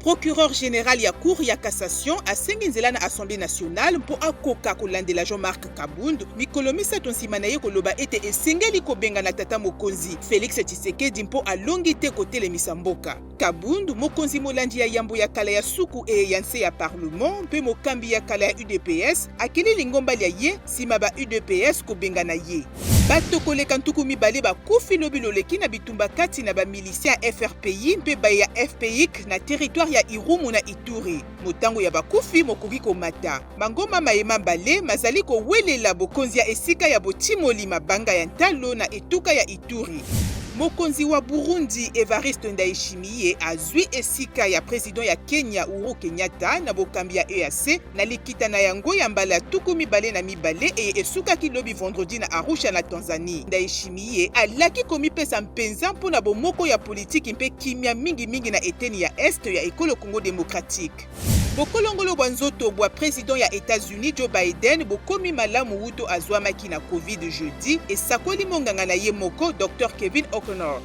procureur général ya cour ya cassation asengi nzela na assemblée nationale mpo akoka kolandela Jean-Marc Kabund mikolo misato nsima na ye koloba ete esengeli kobenga na tata mokonzi Félix Tshisekedi mpo alongi te kotelemisa mboka. Kabund mokonzi molandi ya yambo ya kala ya suku ya nse ya parlement mpe mokambi ya kala ya UDPS akili lingomba lya ye nsima ba UDPS kobenga na ye. Bato koleka ntuku mibale bakufi lobi loleki na bitumba kati na bamilisien ya FRPI mpe baya FPIC na territoire ya Irumu na Ituri. Motango ya bakufi mokoki komata. Mangoma mayema mbale mazali kowelela bokonzi ya esika ya botimoli mabanga ya ntalo na etuka ya Ituri. Mokonzi wa Burundi Evariste Ndayishimiye azwi esika ya president ya Kenya Uhuru Kenyatta na bokambi ya EAC na likita na yango ya mbala tuku mibale na mibale esuka kilobi vendredi na Arusha na Tanzanie. Ndayishimiye alaki komipesa mpenza mpona bomoko ya politiki mpe kimia mingi na eteni ya este ya ekolo Congo Démocratique. Bokolongolo bwa nzoto bwa president ya États-Unis Joe Biden bokomi malamu wuto azwamaki na Covid jeudi esakoli monganga na ye moko Dr. Kevin O'Connor.